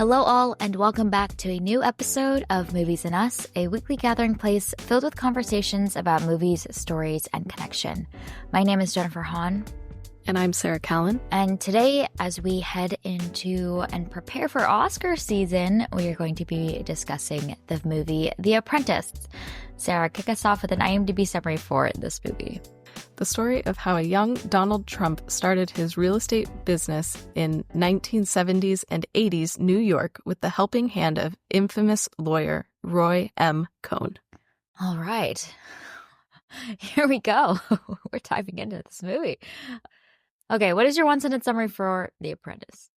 Hello all, and welcome back to a new episode of Movies and Us, a weekly gathering place filled with conversations about movies, stories, and connection. My name is Jennifer Hahn. And I'm Sarah Callan. And today, as we head into and prepare for Oscar season, we are going to be discussing the movie The Apprentice. Sarah, kick us off with an IMDb summary for this movie. The story of how a young Donald Trump started his real estate business in 1970s and 80s New York with the helping hand of infamous lawyer Roy M. Cohn. All right. Here we go. We're diving into this movie. Okay, what is your one-sentence summary for The Apprentice?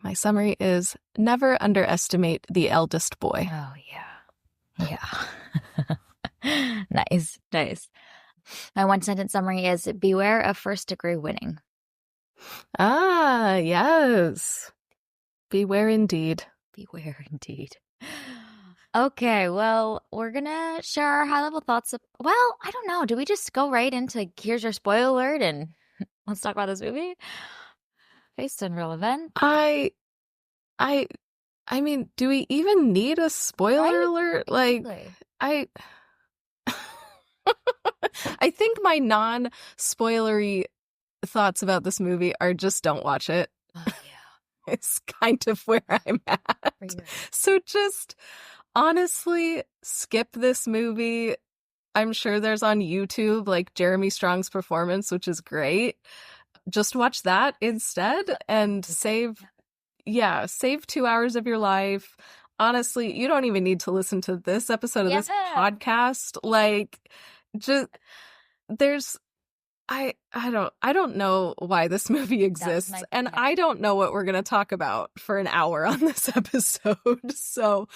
My summary is, never underestimate the eldest boy. Oh, yeah. Yeah. Nice. My one-sentence summary is, beware of first-degree winning. Ah, yes. Beware indeed. Beware indeed. Okay, well, we're going to share our high-level thoughts. Well, I don't know. Do we just go right into, here's your spoiler alert, and let's talk about this movie? Based on real event. I mean, do we even need a spoiler alert? Like, I think my non-spoilery thoughts about this movie are just don't watch it. Oh, yeah. It's kind of where I'm at. So just honestly skip this movie. I'm sure there's on YouTube like Jeremy Strong's performance, which is great. Just watch that instead and save 2 hours of your life. Honestly, you don't even need to listen to this episode of this podcast. Like, just I don't know why this movie exists, and I don't know what we're gonna talk about for an hour on this episode. So,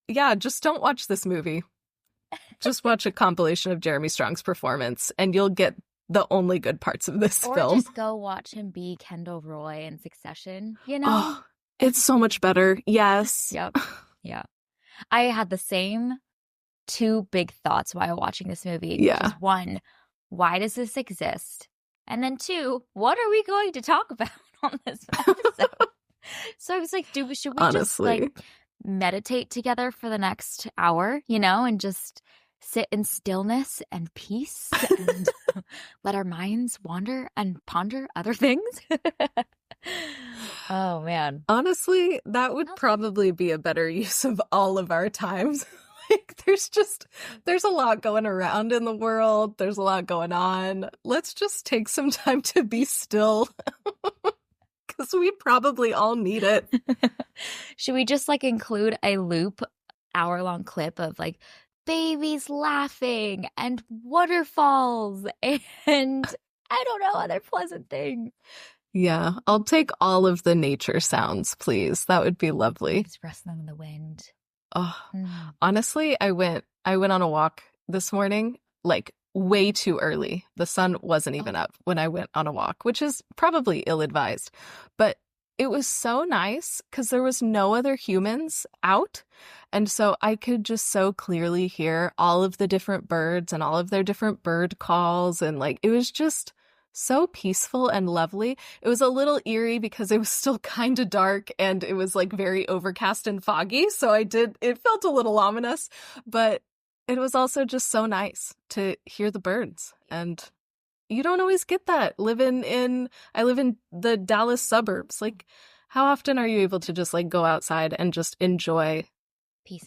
yeah, just don't watch this movie. Just watch a compilation of Jeremy Strong's performance, and you'll get the only good parts of this film. Or just go watch him be Kendall Roy in Succession, you know? Oh, it's so much better. Yes. Yep. Yeah. I had the same two big thoughts while watching this movie. Yeah. Which is, one, why does this exist? And then two, what are we going to talk about on this episode? So I was like, should we just like meditate together for the next hour, you know, and just sit in stillness and peace and let our minds wander and ponder other things? Oh, man. Honestly, that would probably be a better use of all of our times. Like, there's a lot going around in the world. There's a lot going on. Let's just take some time to be still. Because we probably all need it. Should we just like include a loop hour-long clip of like babies laughing and waterfalls and I don't know, other pleasant things? Yeah, I'll take all of the nature sounds, please. That would be lovely. It's rustling in the wind. Oh, honestly, I went on a walk this morning, like way too early. The sun wasn't even up when I went on a walk, which is probably ill-advised. But it was so nice because there was no other humans out. And so I could just so clearly hear all of the different birds and all of their different bird calls. And like, it was just so peaceful and lovely. It was a little eerie because it was still kind of dark and it was like very overcast and foggy. So it felt a little ominous, but it was also just so nice to hear the birds. And you don't always get that. I live in the Dallas suburbs. Like, how often are you able to just like go outside and just enjoy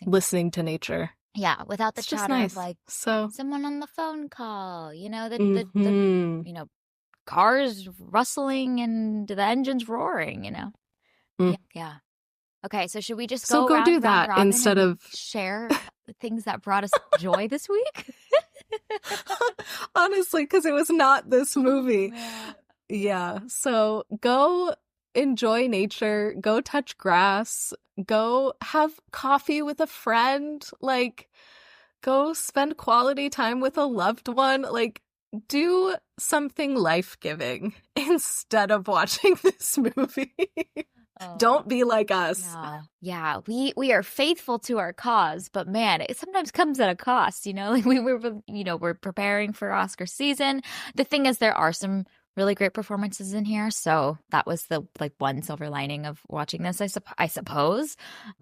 listening to nature? Yeah, without the chatter of like someone on the phone call, you know, the you know, cars rustling and the engines roaring, you know. Yeah. Okay, so should we just go do that instead of share the things that brought us joy this week? Honestly, because it was not this movie. Yeah. So go enjoy nature, go touch grass, go have coffee with a friend, like go spend quality time with a loved one, like do something life-giving instead of watching this movie. Don't be like us. Yeah. We are faithful to our cause, but man, it sometimes comes at a cost, you know? Like we're preparing for Oscar season. The thing is, there are some really great performances in here. So that was the like one silver lining of watching this, I suppose.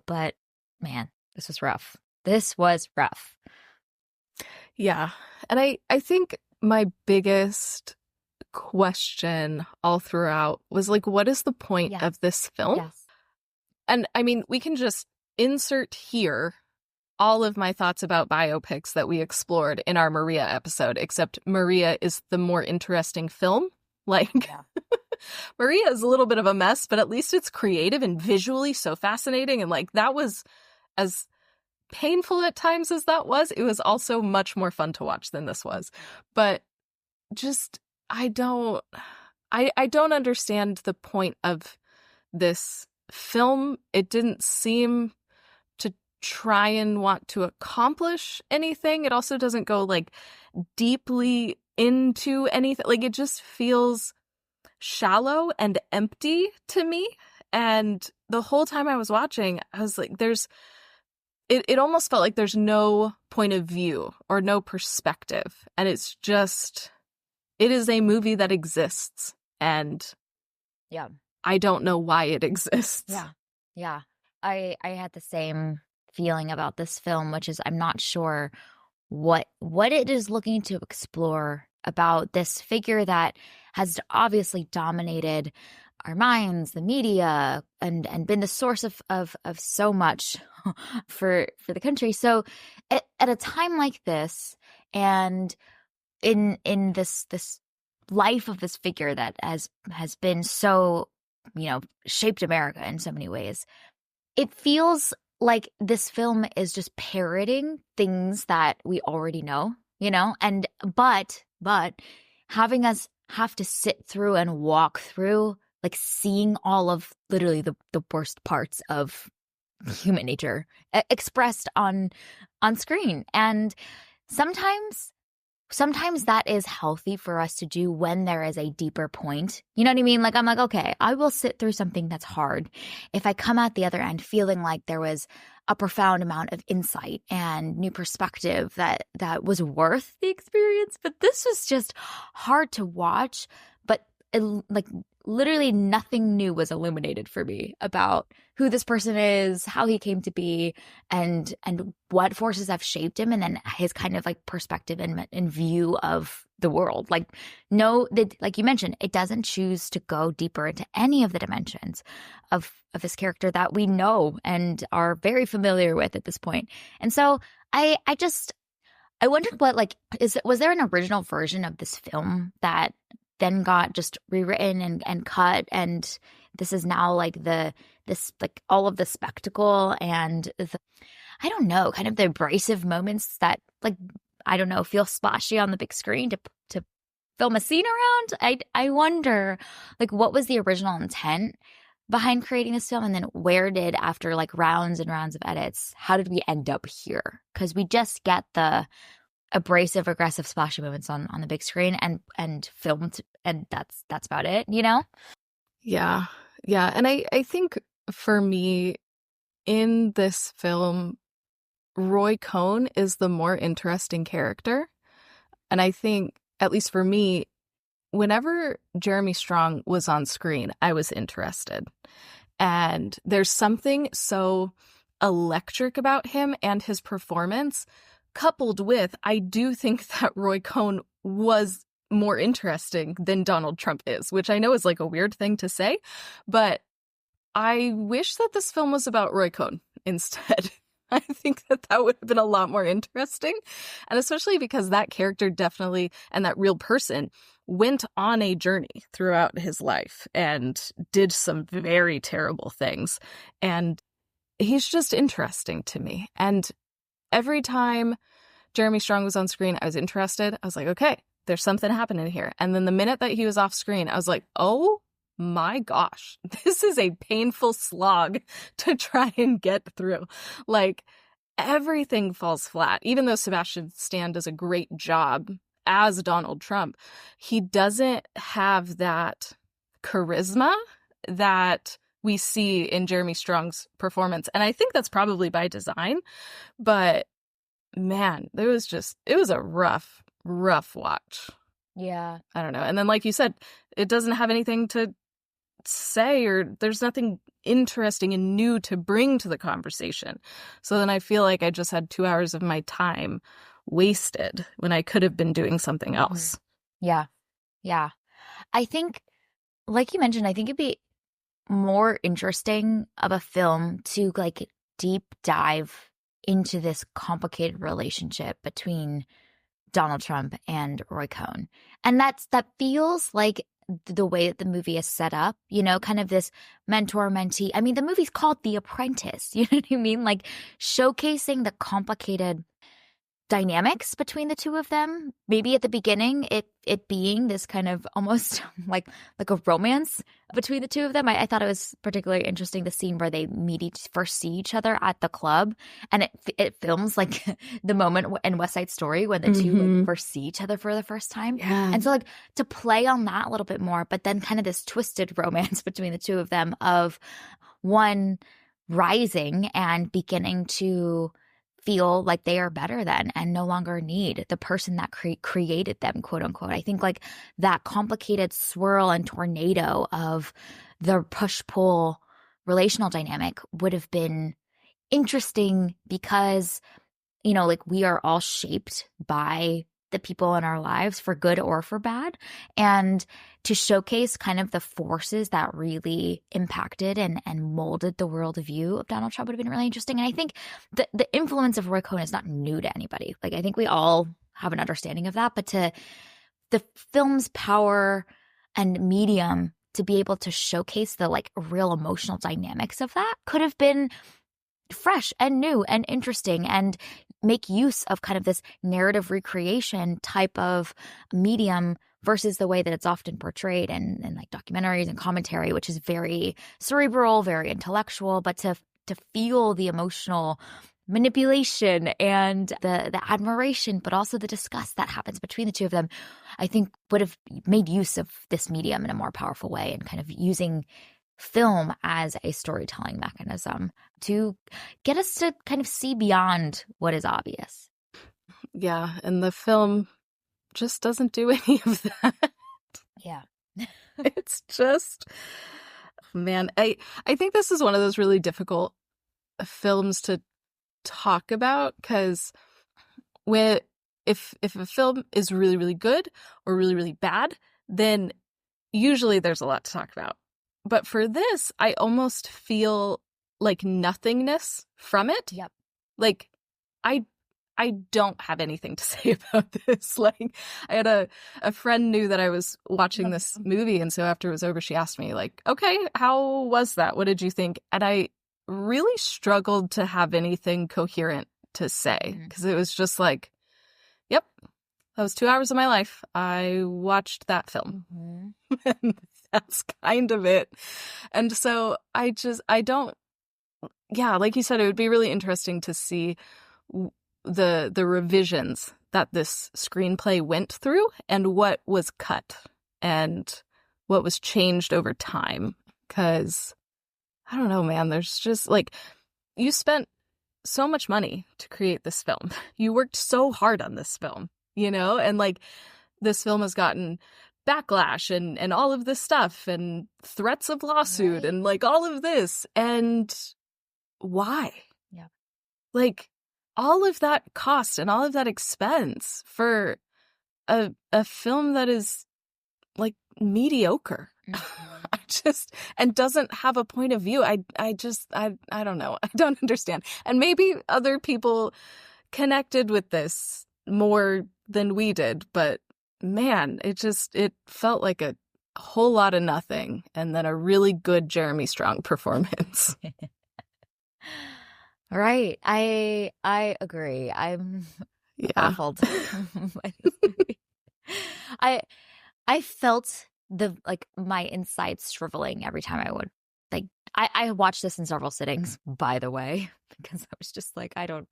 But man, this was rough. This was rough. Yeah. And I think my biggest question all throughout was like, what is the point of this film? Yes. And I mean, we can just insert here all of my thoughts about biopics that we explored in our Maria episode, except Maria is the more interesting film. Like, Maria is a little bit of a mess, but at least it's creative and visually so fascinating. And like, that was as painful at times as that was, it was also much more fun to watch than this was. But just, I don't understand the point of this film. It didn't seem to try and want to accomplish anything. It also doesn't go like deeply into anything. Like, it just feels shallow and empty to me. And the whole time I was watching, I was like, it almost felt like there's no point of view or no perspective. And it's just, it is a movie that exists. And yeah, I don't know why it exists. Yeah. I had the same feeling about this film, which is I'm not sure what it is looking to explore about this figure that has obviously dominated our minds, the media, and been the source of so much for the country. So at a time like this, and in this life of this figure that has been so, shaped America in so many ways, it feels like this film is just parroting things that we already know, and but having us have to sit through and walk through, like, seeing all of literally the worst parts of human nature expressed on screen. And sometimes that is healthy for us to do when there is a deeper point. You know what I mean? Like, I'm like, okay, I will sit through something that's hard if I come out the other end feeling like there was a profound amount of insight and new perspective that was worth the experience. But this was just hard to watch. But like, literally nothing new was illuminated for me about who this person is, how he came to be, and what forces have shaped him, and then his kind of like perspective and view of the world. Like, like you mentioned, it doesn't choose to go deeper into any of the dimensions of this character that we know and are very familiar with at this point. And so I wondered what, like, was there an original version of this film that then got just rewritten and cut, and this is now like all of the spectacle and I don't know, kind of the abrasive moments that, like, I don't know, feel splashy on the big screen to film a scene around. I wonder, like, what was the original intent behind creating this film, and then where did, after like rounds and rounds of edits, how did we end up here? Because we just get the abrasive, aggressive, splashy moments on the big screen and filmed, and that's about it, Yeah. And I think for me, in this film, Roy Cohn is the more interesting character. And I think, at least for me, whenever Jeremy Strong was on screen, I was interested. And there's something so electric about him and his performance, coupled with, I do think that Roy Cohn was more interesting than Donald Trump is, which I know is like a weird thing to say, but I wish that this film was about Roy Cohn instead. I think that would have been a lot more interesting. And especially because that character definitely, and that real person, went on a journey throughout his life and did some very terrible things. And he's just interesting to me. And every time Jeremy Strong was on screen, I was interested. I was like, okay, there's something happening here. And then the minute that he was off screen, I was like, oh my gosh, this is a painful slog to try and get through. Like, everything falls flat. Even though Sebastian Stan does a great job as Donald Trump, he doesn't have that charisma that we see in Jeremy Strong's performance. And I think that's probably by design. But man, it was a rough watch. Yeah. I don't know. And then, like you said, it doesn't have anything to say, or there's nothing interesting and new to bring to the conversation. So then I feel like I just had 2 hours of my time wasted when I could have been doing something else. Yeah. Yeah. I think, like you mentioned, I think it'd be more interesting of a film to like deep dive into this complicated relationship between Donald Trump and Roy Cohn. And that feels like the way that the movie is set up, you know, kind of this mentor-mentee. I mean, the movie's called The Apprentice, you know what I mean? Like showcasing the complicated dynamics between the two of them. Maybe at the beginning, it being this kind of almost like a romance between the two of them. I thought it was particularly interesting, the scene where they first see each other at the club, and it films like the moment in West Side Story when the two like, first see each other for the first time. Yeah. And so like to play on that a little bit more, but then kind of this twisted romance between the two of them of one rising and beginning to feel like they are better than and no longer need the person that created them, quote unquote. I think like that complicated swirl and tornado of the push-pull relational dynamic would have been interesting because, you know, like we are all shaped by the people in our lives for good or for bad. And to showcase kind of the forces that really impacted and molded the worldview of Donald Trump would have been really interesting. And I think the influence of Roy Cohn is not new to anybody. Like, I think we all have an understanding of that. But to the film's power and medium to be able to showcase the like real emotional dynamics of that could have been fresh and new and interesting and make use of kind of this narrative recreation type of medium versus the way that it's often portrayed in like documentaries and commentary, which is very cerebral, very intellectual, but to feel the emotional manipulation and the admiration, but also the disgust that happens between the two of them, I think would have made use of this medium in a more powerful way and kind of using film as a storytelling mechanism to get us to kind of see beyond what is obvious. Yeah, and the film just doesn't do any of that. Yeah. It's just, man, I think this is one of those really difficult films to talk about because if a film is really, really good or really, really bad, then usually there's a lot to talk about. But for this, I almost feel like nothingness from it. Yep. Like, I don't have anything to say about this. Like, I had a friend knew that I was watching this movie, and so after it was over, she asked me, like, okay, how was that? What did you think? And I really struggled to have anything coherent to say because it was just like, yep, that was 2 hours of my life. I watched that film. And that's kind of it. And so I don't, yeah, like you said, it would be really interesting to see the revisions that this screenplay went through and what was cut and what was changed over time. Because, I don't know, man, there's just like, you spent so much money to create this film. You worked so hard on this film, you know, and like this film has gotten backlash and all of this stuff and threats of lawsuit and like all of this. And why? Yeah. Like all of that cost and all of that expense for a film that is like mediocre. I just, and doesn't have a point of view. I don't know. I don't understand. And maybe other people connected with this more than we did, but man, it felt like a whole lot of nothing and then a really good Jeremy Strong performance. Right. I agree. I'm baffled. I felt my insides shriveling every time I would. Like I watched this in several sittings, by the way, because I was just like, I don't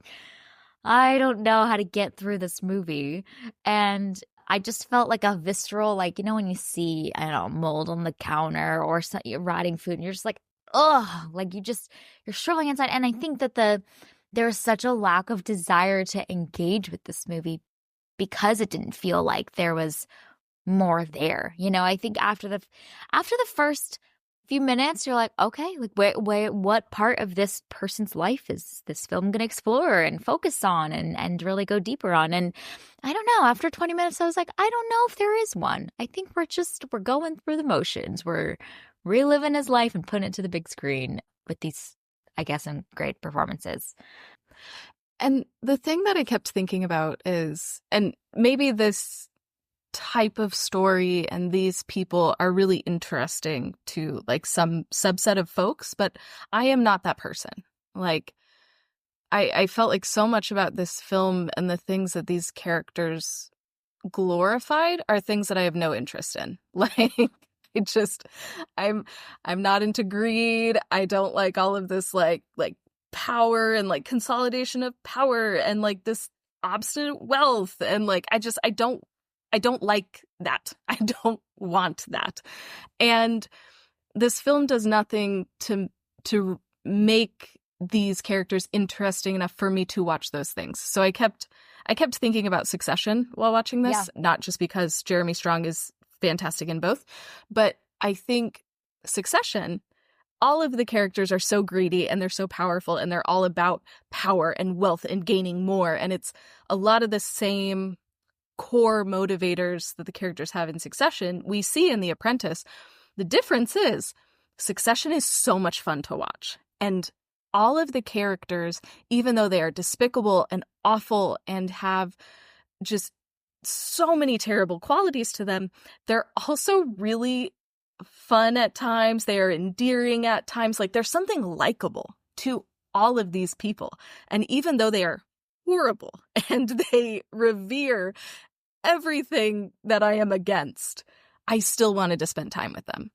know how to get through this movie. And I just felt like a visceral, like, you know, when you see, I don't know, mold on the counter or you're rotting food and you're just like, ugh, like you're shriveling inside. And I think that there's such a lack of desire to engage with this movie because it didn't feel like there was more there. You know, I think after the first few minutes, you're like, okay, like what part of this person's life is this film going to explore and focus on and really go deeper on? And I don't know. After 20 minutes, I was like, I don't know if there is one. I think we're going through the motions. We're reliving his life and putting it to the big screen with these, I guess, some great performances. And the thing that I kept thinking about is, and maybe this type of story and these people are really interesting to like some subset of folks, but I am not that person. Like, I felt like so much about this film and the things that these characters glorified are things that I have no interest in. Like, I'm not into greed. I don't like all of this like power and like consolidation of power and like this obstinate wealth, and like I don't like that. I don't want that. And this film does nothing to make these characters interesting enough for me to watch those things. So I kept thinking about Succession while watching this, not just because Jeremy Strong is fantastic in both, but I think Succession, all of the characters are so greedy and they're so powerful and they're all about power and wealth and gaining more. And it's a lot of the same core motivators that the characters have in Succession we see in The Apprentice. The difference is Succession is so much fun to watch. And all of the characters, even though they are despicable and awful and have just so many terrible qualities to them, they're also really fun at times. They are endearing at times. Like, there's something likable to all of these people. And even though they are horrible and they revere everything that I am against, I still wanted to spend time with them.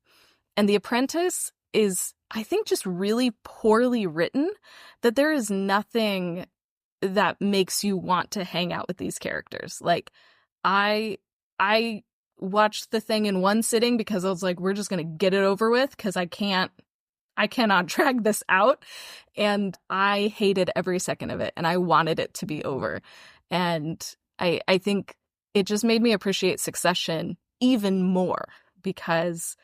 And The Apprentice is, I think, just really poorly written, that there is nothing that makes you want to hang out with these characters. Like, I watched the thing in one sitting because I was like, we're just going to get it over with because I cannot drag this out. And I hated every second of it and I wanted it to be over. And I think it just made me appreciate Succession even more because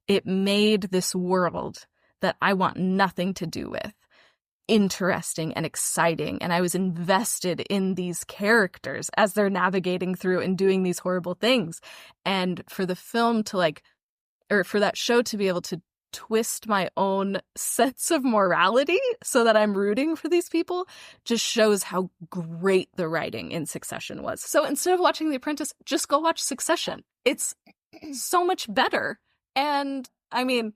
it made this world that I want nothing to do with interesting and exciting. And I was invested in these characters as they're navigating through and doing these horrible things. And for the film to for that show to be able to twist my own sense of morality so that I'm rooting for these people just shows how great the writing in Succession was. So instead of watching The Apprentice, just go watch Succession. It's so much better. And I mean,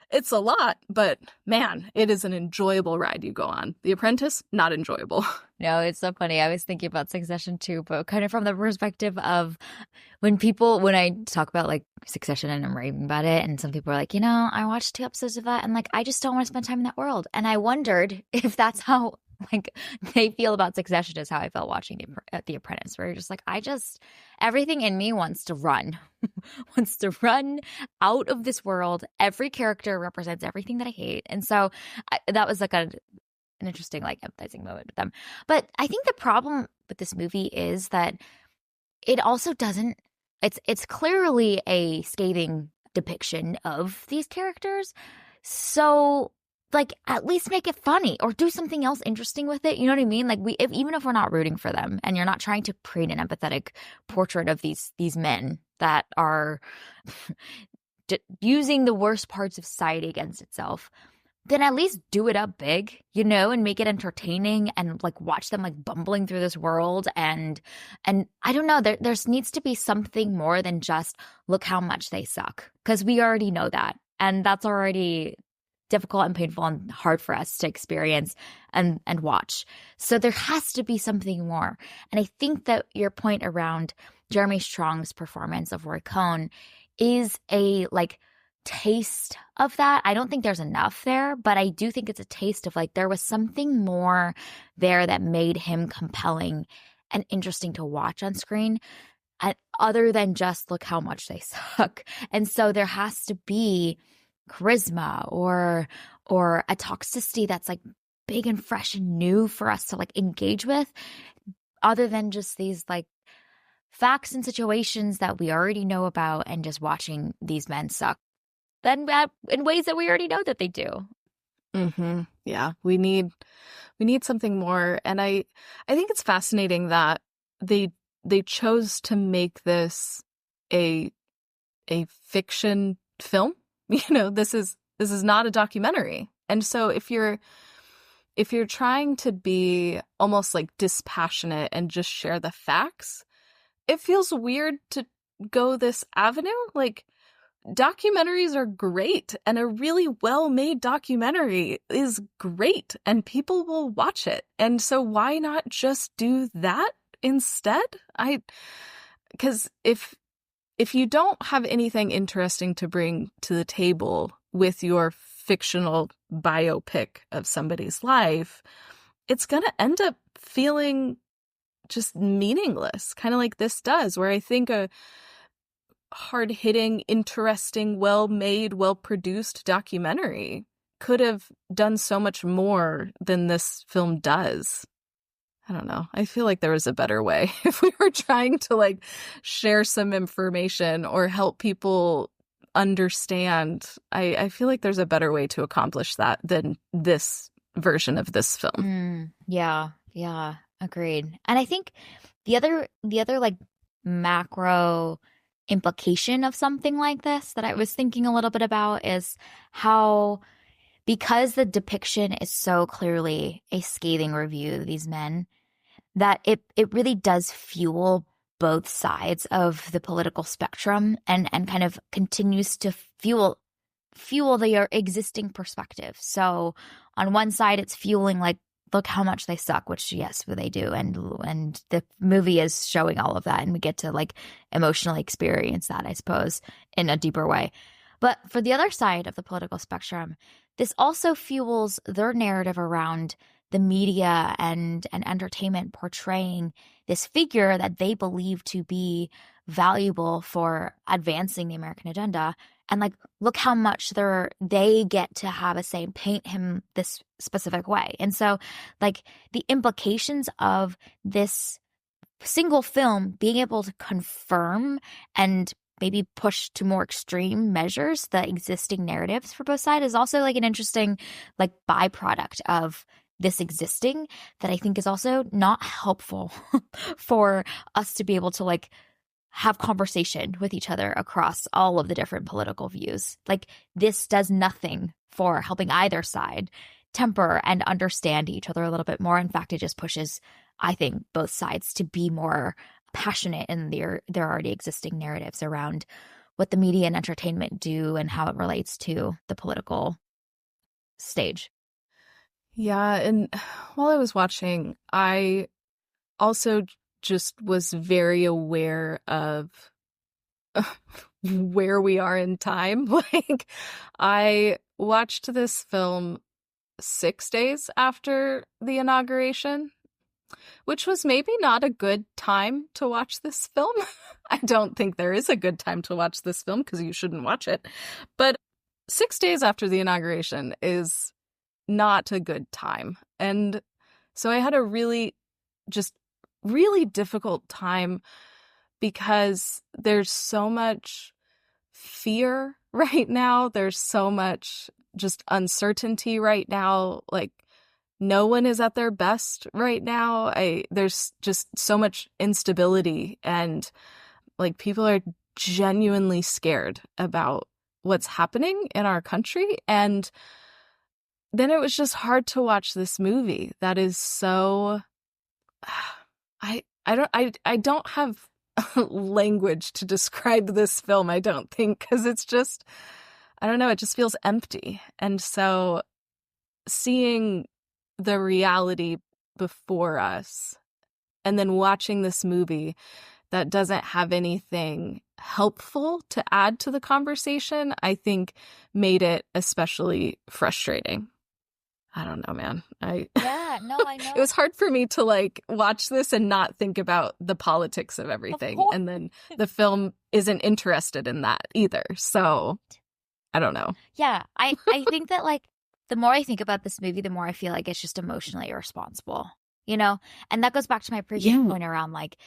it's a lot, but man, it is an enjoyable ride you go on. The Apprentice, not enjoyable. No, it's so funny. I was thinking about Succession too, but kind of from the perspective of when I talk about like Succession and I'm raving about it, and some people are like, I watched 2 episodes of that and like, I just don't want to spend time in that world. And I wondered if that's how like they feel about Succession is how I felt watching The Apprentice, where you're just like, everything in me wants to run, wants to run out of this world. Every character represents everything that I hate. And so that was like an interesting like empathizing moment with them. But I think the problem with this movie is that it also doesn't, it's clearly a scathing depiction of these characters. So like, at least make it funny or do something else interesting with it. You know what I mean? Like, even if we're not rooting for them and you're not trying to create an empathetic portrait of these men that are using the worst parts of society against itself, then at least do it up big, and make it entertaining and like watch them like bumbling through this world. And I don't know, there needs to be something more than just look how much they suck, because we already know that. And that's already difficult and painful and hard for us to experience and watch. So there has to be something more. And I think that your point around Jeremy Strong's performance of Roy Cohn is a like taste of that. I don't think there's enough there, but I do think it's a taste of like there was something more there that made him compelling and interesting to watch on screen, other than just look how much they suck. And so there has to be charisma or a toxicity that's like big and fresh and new for us to like engage with, other than just these like facts and situations that we already know about and just watching these men suck than in ways that we already know that they do. Yeah, we need something more. And I think it's fascinating that they chose to make this a fiction film. This is not a documentary. And so if you're trying to be almost like dispassionate and just share the facts, it feels weird to go this avenue. Like, documentaries are great, and a really well-made documentary is great, and people will watch it. And so why not just do that instead? Because if you don't have anything interesting to bring to the table with your fictional biopic of somebody's life, it's going to end up feeling just meaningless, kind of like this does, where I think a hard-hitting, interesting, well-made, well-produced documentary could have done so much more than this film does. I don't know. I feel like there was a better way if we were trying to like share some information or help people understand. I feel like there's a better way to accomplish that than this version of this film. Yeah, agreed. And I think the other like macro implication of something like this that I was thinking a little bit about is how, because the depiction is so clearly a scathing review of these men, that it really does fuel both sides of the political spectrum and kind of continues to fuel their existing perspective. So on one side, it's fueling like, look how much they suck, which yes, they do. And the movie is showing all of that. And we get to like emotionally experience that, I suppose, in a deeper way. But for the other side of the political spectrum, this also fuels their narrative around the media and entertainment portraying this figure that they believe to be valuable for advancing the American agenda. And like, look how much they get to have a say and paint him this specific way. And so like the implications of this single film being able to confirm and maybe push to more extreme measures the existing narratives for both sides is also like an interesting like byproduct of this existing that I think is also not helpful for us to be able to like have conversation with each other across all of the different political views. Like, this does nothing for helping either side temper and understand each other a little bit more. In fact, it just pushes, I think, both sides to be more passionate in their already existing narratives around what the media and entertainment do and how it relates to the political stage. Yeah, and while I was watching, I also just was very aware of where we are in time. Like, I watched this film 6 days after the inauguration, which was maybe not a good time to watch this film. I don't think there is a good time to watch this film because you shouldn't watch it. But 6 days after the inauguration is not a good time. And so I had a really difficult time because there's so much fear right now. There's so much just uncertainty right now. Like, no one is at their best right now. There's just so much instability, and like, people are genuinely scared about what's happening in our country. And then it was just hard to watch this movie that is so I don't have language to describe this film, I don't think, because it's just, I don't know, it just feels empty. And so seeing the reality before us and then watching this movie that doesn't have anything helpful to add to the conversation, I think made it especially frustrating. I don't know, man. I know. It was hard for me to like watch this and not think about the politics of everything. And then the film isn't interested in that either. So I don't know. Yeah, I think that like the more I think about this movie, the more I feel like it's just emotionally irresponsible, you know? And that goes back to my previous point around like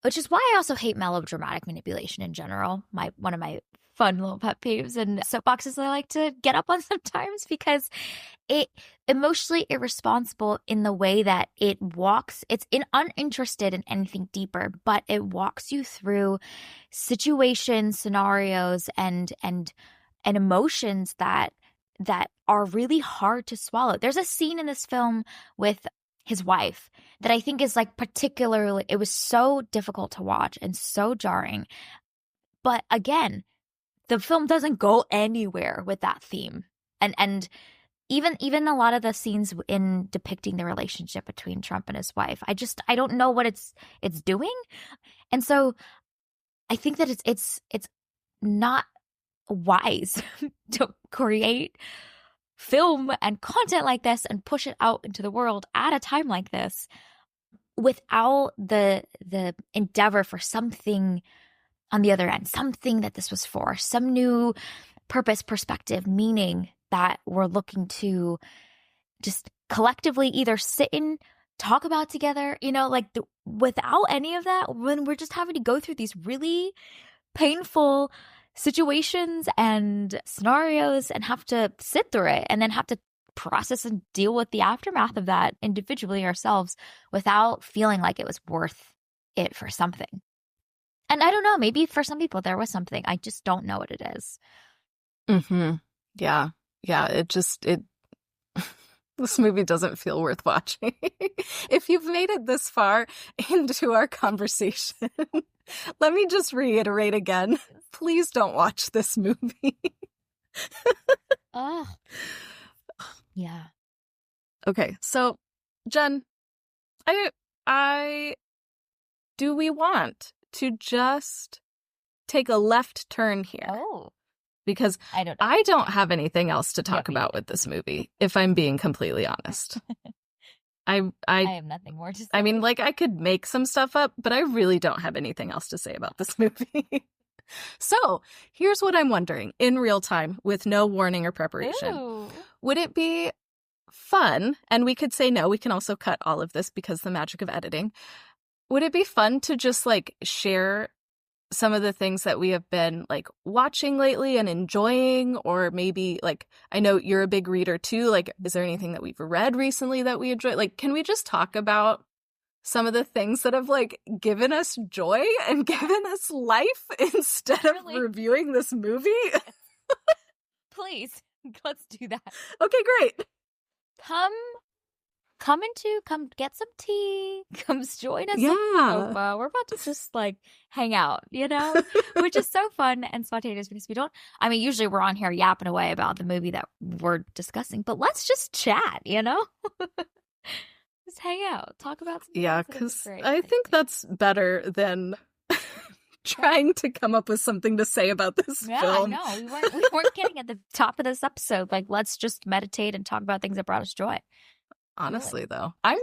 which is why I also hate melodramatic manipulation in general. One of my fun little pet peeves and soapboxes I like to get up on sometimes, because it emotionally irresponsible in the way that it's uninterested in anything deeper, but it walks you through situations, scenarios, and emotions that are really hard to swallow. There's a scene in this film with his wife that I think is like particularly, it was so difficult to watch and so jarring. But again, the film doesn't go anywhere with that theme. And even a lot of the scenes in depicting the relationship between Trump and his wife, I don't know what it's doing. And so I think that it's not wise to create film and content like this and push it out into the world at a time like this without the endeavor for something on the other end, something that this was for, some new purpose, perspective, meaning that we're looking to just collectively either sit and talk about together, without any of that, when we're just having to go through these really painful situations and scenarios and have to sit through it and then have to process and deal with the aftermath of that individually ourselves without feeling like it was worth it for something. And I don't know, maybe for some people there was something. I just don't know what it is. Mm-hmm. Yeah. This movie doesn't feel worth watching. If you've made it this far into our conversation, let me just reiterate again. Please don't watch this movie. Oh, yeah. Okay, so Jen, do we want to just take a left turn here? Oh. Because I don't have anything else to talk about with this movie, if I'm being completely honest. I have nothing more to say. I mean, I could make some stuff up, but I really don't have anything else to say about this movie. So here's what I'm wondering in real time with no warning or preparation. Ooh. Would it be fun, and we could say no, we can also cut all of this because the magic of editing. Would it be fun to just share some of the things that we have been watching lately and enjoying, or maybe I know you're a big reader too. Is there anything that we've read recently that we enjoy? Can we just talk about some of the things that have given us joy and given us life instead of reviewing this movie? Please, let's do that. Okay, great. Come get some tea. Come join us. Yeah. On the sofa. We're about to just hang out, which is so fun and spontaneous because usually we're on here yapping away about the movie that we're discussing, but let's just chat, just hang out, talk about some yeah, because I think that's better than trying to come up with something to say about this film. Yeah, I know. We weren't kidding at the top of this episode. Let's just meditate and talk about things that brought us joy. Honestly, though, I'm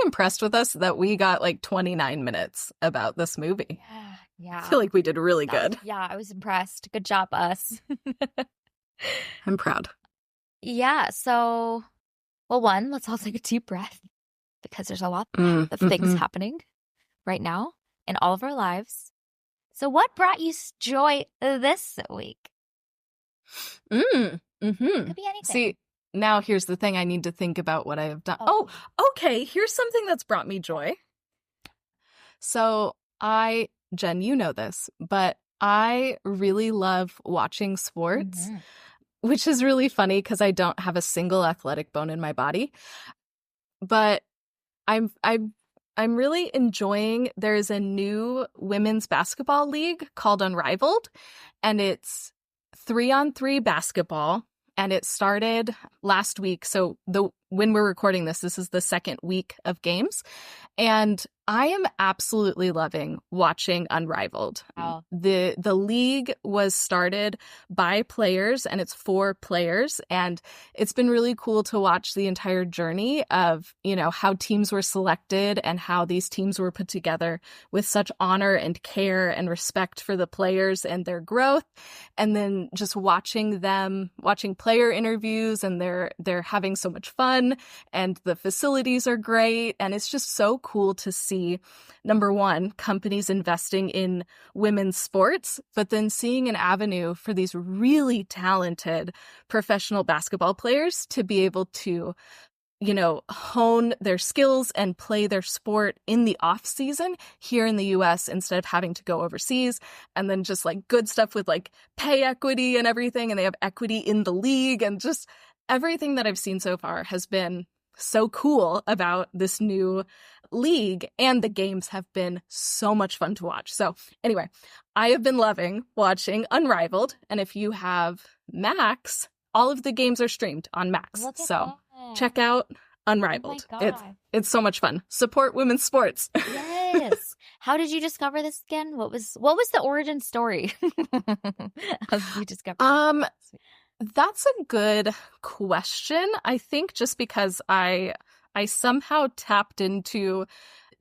impressed with us that we got 29 minutes about this movie. Yeah. I feel like we did really good. Yeah, I was impressed. Good job, us. I'm proud. Yeah, so, well, one, let's all take a deep breath because there's a lot of things happening right now in all of our lives. So what brought you joy this week? Mm-hmm. Could be anything. See, now here's the thing. I need to think about what I have done. Oh, okay. Here's something that's brought me joy. So Jen, you know this, but I really love watching sports, which is really funny because I don't have a single athletic bone in my body. But I'm really enjoying, there's a new women's basketball league called Unrivaled, and it's 3-on-3 basketball. And it started last week. So when we're recording this is the second week of games. And I am absolutely loving watching Unrivaled. Wow. The league was started by players, and it's for players. And it's been really cool to watch the entire journey of, how teams were selected and how these teams were put together with such honor and care and respect for the players and their growth. And then just watching player interviews, and they're having so much fun, and the facilities are great. And it's just so cool to see see, number one, companies investing in women's sports, but then seeing an avenue for these really talented professional basketball players to be able to, you know, hone their skills and play their sport in the off season here in the US instead of having to go overseas. And then just like good stuff with like pay equity and everything. And they have equity in the league, and just everything that I've seen so far has been so cool about this new league. And the games have been so much fun to watch. So anyway, I have been loving watching Unrivaled. And if you have Max, all of the games are streamed on Max. So check out Unrivaled. Oh it's so much fun. Support women's sports. Yes. How did you discover this again? What was the origin story? How did you discover? That's a good question. I think just because I somehow tapped into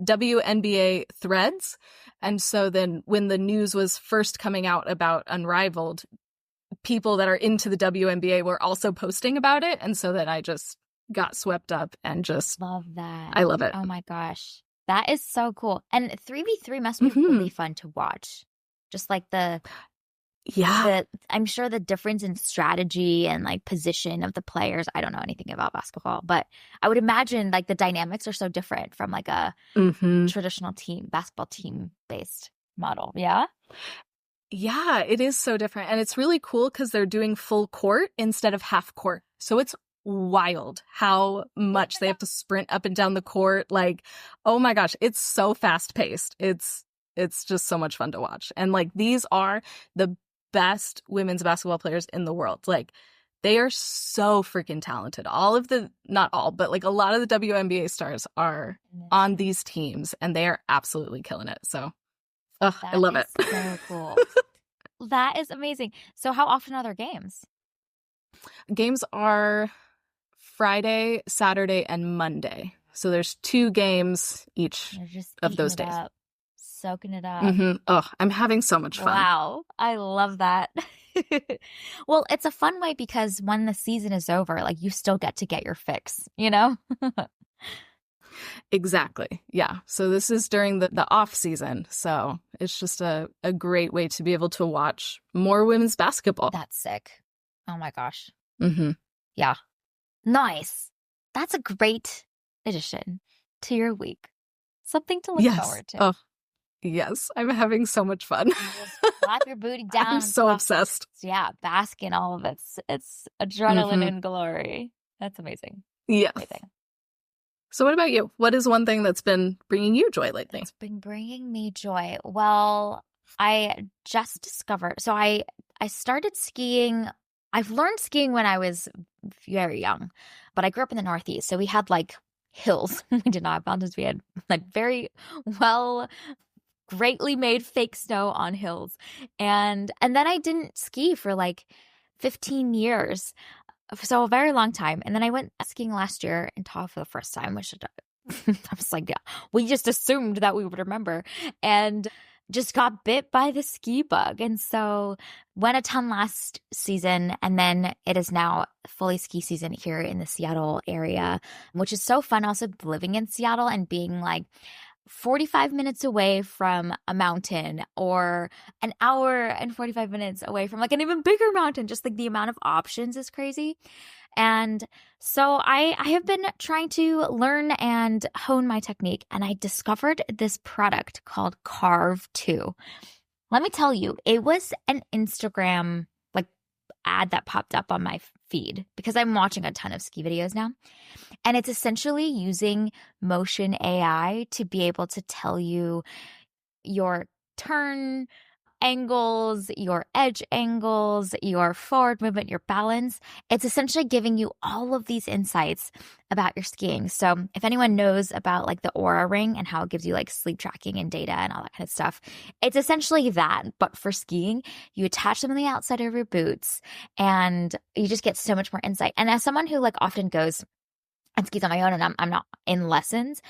WNBA threads, and so then when the news was first coming out about Unrivaled, people that are into the WNBA were also posting about it, and so then I just got swept up and just love that. I love it. Oh my gosh. That is so cool. And 3v3 must be really fun to watch. Just like I'm sure the difference in strategy and like position of the players. I don't know anything about basketball, but I would imagine like the dynamics are so different from like a traditional basketball team based model. Yeah. Yeah, it is so different. And it's really cool because they're doing full court instead of half court. So it's wild how much they have to sprint up and down the court. Like, oh my gosh, it's so fast paced. It's just so much fun to watch. And like, these are the best women's basketball players in the world. Like, they are so freaking talented. Not all, but like a lot of the WNBA stars are on these teams, and they are absolutely killing it. So I love it. So cool. That is amazing. So how often are there games? Games are Friday, Saturday, and Monday. So there's 2 games each of those days. Soaking it up. Oh, I'm having so much fun. Wow. I love that. Well, it's a fun way because when the season is over, like you still get to get your fix, you know? Exactly. Yeah. So this is during the off season. So it's just a great way to be able to watch more women's basketball. That's sick. Oh my gosh. Mm-hmm. Yeah. Nice. That's a great addition to your week. Something to look forward to. Oh, yes. I'm having so much fun. Just slap your booty down. I'm so obsessed. Yeah. Bask in all of its adrenaline and glory. That's amazing. Yeah. Amazing. So what about you? What is one thing that's been bringing you joy lately? It's been bringing me joy. Well, I just discovered. So I started skiing. I've learned skiing when I was very young, but I grew up in the Northeast. So we had like hills. We did not have mountains. We had like very greatly made fake snow on hills. And then I didn't ski for like 15 years. So a very long time. And then I went skiing last year in Tahoe for the first time, which I was like, yeah, we just assumed that we would remember, and just got bit by the ski bug. And so went a ton last season, and then it is now fully ski season here in the Seattle area, which is so fun. Also living in Seattle and being like 45 minutes away from a mountain, or an hour and 45 minutes away from like an even bigger mountain. Just like the amount of options is crazy. And so I have been trying to learn and hone my technique, and I discovered this product called Carve 2. Let me tell you, it was an Instagram like ad that popped up on my feed because I'm watching a ton of ski videos now. And it's essentially using motion AI to be able to tell you your turn angles, your edge angles, your forward movement, your balance. It's essentially giving you all of these insights about your skiing. So if anyone knows about like the Aura Ring and how it gives you like sleep tracking and data and all that kind of stuff, it's essentially that, but for skiing. You attach them on the outside of your boots and you just get so much more insight. And as someone who like often goes and skis on my own and I'm not in lessons,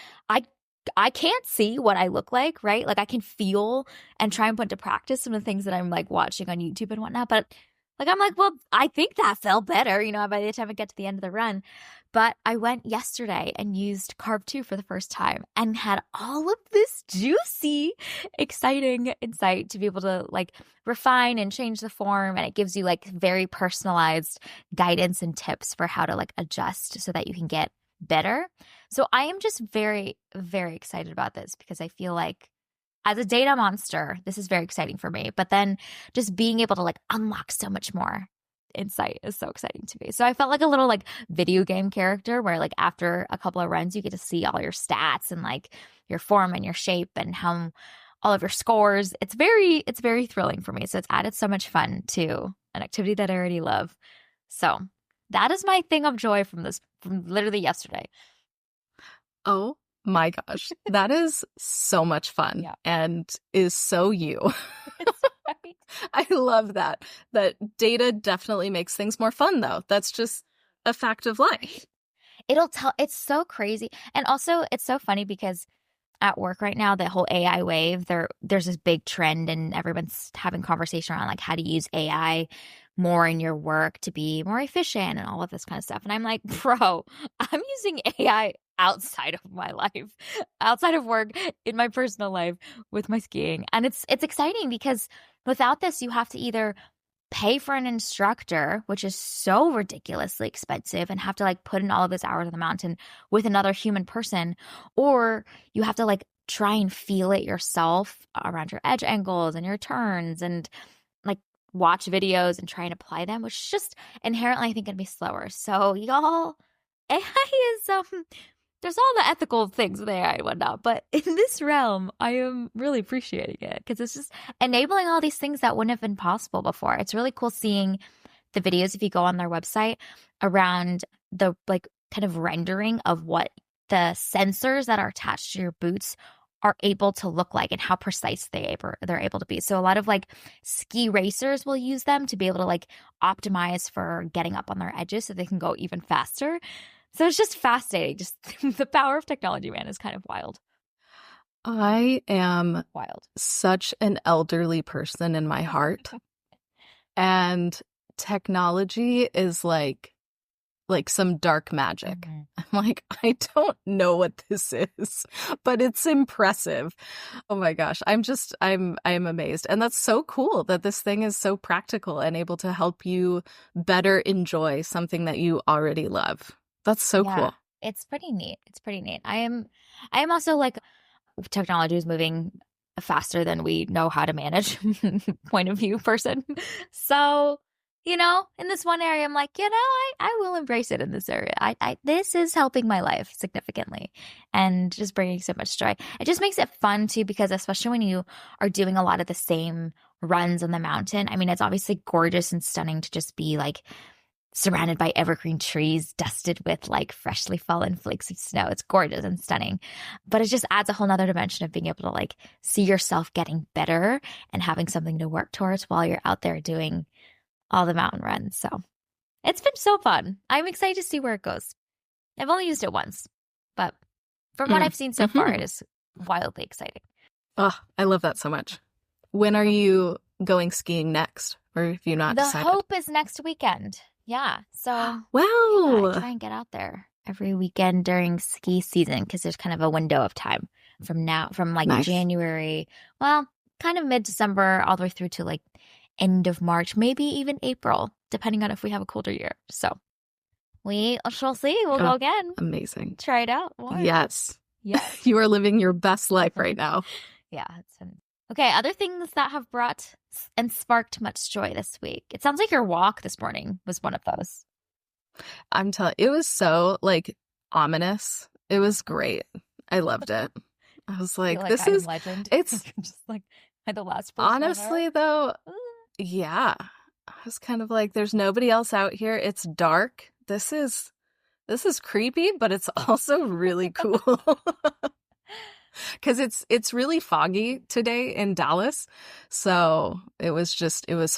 I can't see what I look like, right? Like I can feel and try and put into practice some of the things that I'm like watching on YouTube and whatnot. But like, I'm like, well, I think that felt better, by the time I get to the end of the run. But I went yesterday and used Carb 2 for the first time and had all of this juicy, exciting insight to be able to like refine and change the form. And it gives you like very personalized guidance and tips for how to like adjust so that you can get better. So I am just very, very excited about this because I feel like as a data monster, this is very exciting for me. But then just being able to like unlock so much more insight is so exciting to me. So I felt like a little like video game character where like after a couple of runs, you get to see all your stats and like your form and your shape and how all of your scores. It's very thrilling for me. So it's added so much fun to an activity that I already love. So that is my thing of joy from literally yesterday. Oh my gosh. That is so much fun and is so you. Right. I love that data definitely makes things more fun, though. That's just a fact of life. It's so crazy. And also it's so funny because at work right now, the whole AI wave, there's this big trend and everyone's having conversation around like how to use AI more in your work to be more efficient and all of this kind of stuff. And I'm like, bro, I'm using AI outside of my life, outside of work, in my personal life with my skiing. And it's exciting because without this, you have to either pay for an instructor, which is so ridiculously expensive, and have to like put in all of those hours on the mountain with another human person, or you have to like try and feel it yourself around your edge angles and your turns and like watch videos and try and apply them, which is just inherently I think gonna be slower. So y'all, AI is there's all the ethical things with AI and whatnot, but in this realm, I am really appreciating it because it's just enabling all these things that wouldn't have been possible before. It's really cool seeing the videos if you go on their website around the like kind of rendering of what the sensors that are attached to your boots are able to look like and how precise they're able to be. So a lot of like ski racers will use them to be able to like optimize for getting up on their edges so they can go even faster. So it's just fascinating. Just the power of technology, man, is kind of wild. I am such an elderly person in my heart. And technology is like some dark magic. Mm-hmm. I'm like, I don't know what this is, but it's impressive. Oh my gosh. I'm amazed. And that's so cool that this thing is so practical and able to help you better enjoy something that you already love. That's so cool. It's pretty neat. I am also like, technology is moving faster than we know how to manage point of view person. So, in this one area, I'm like, I will embrace it in this area. This is helping my life significantly and just bringing so much joy. It just makes it fun too, because especially when you are doing a lot of the same runs on the mountain, I mean, it's obviously gorgeous and stunning to just be like surrounded by evergreen trees, dusted with like freshly fallen flakes of snow. It's gorgeous and stunning, but it just adds a whole nother dimension of being able to like see yourself getting better and having something to work towards while you're out there doing all the mountain runs. So it's been so fun. I'm excited to see where it goes. I've only used it once, but from what I've seen so far, it is wildly exciting. Oh, I love that so much. When are you going skiing next? Or have you not decided? The hope is next weekend. Yeah. So wow. I try and get out there every weekend during ski season because there's kind of a window of time from like nice. January, well, kind of mid-December all the way through to like end of March, maybe even April, depending on if we have a colder year. So we shall see. We'll go again. Amazing. Try it out. More. Yes. You are living your best life right now. Yeah. Okay, other things that have brought and sparked much joy this week. It sounds like your walk this morning was one of those. I'm telling you, it was so like ominous. It was great. I loved it. I was like, this is legend. It's just like the last person. Honestly though, yeah. I was kind of like, there's nobody else out here. It's dark. This is creepy, but it's also really cool. Because it's really foggy today in Dallas. So it was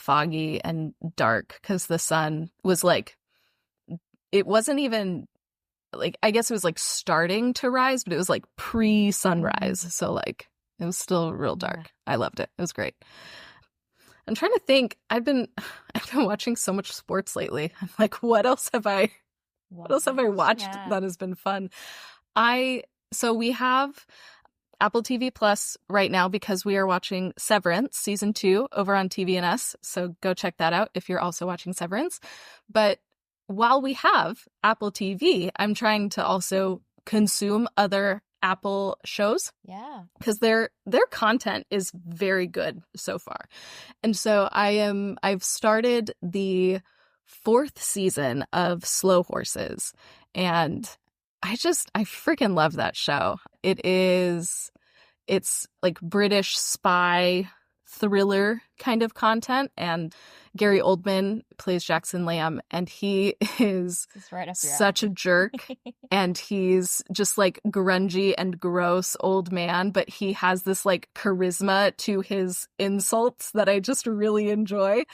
foggy and dark because the sun was like, it wasn't even like, I guess it was like starting to rise, but it was like pre-sunrise. So like it was still real dark. I loved it. It was great. I'm trying to think. I've been watching so much sports lately. I'm like, what else have I What else have I watched that has been fun? So we have Apple TV Plus right now because we are watching Severance season 2 over on TVNS. So go check that out if you're also watching Severance. But while we have Apple TV, I'm trying to also consume other Apple shows. Yeah. Because their content is very good so far. And so I've started the 4th season of Slow Horses, and I freaking love that show. It's like British spy thriller kind of content, and Gary Oldman plays Jackson Lamb, and he is right such a jerk, and he's just like grungy and gross old man, but he has this like charisma to his insults that I just really enjoy.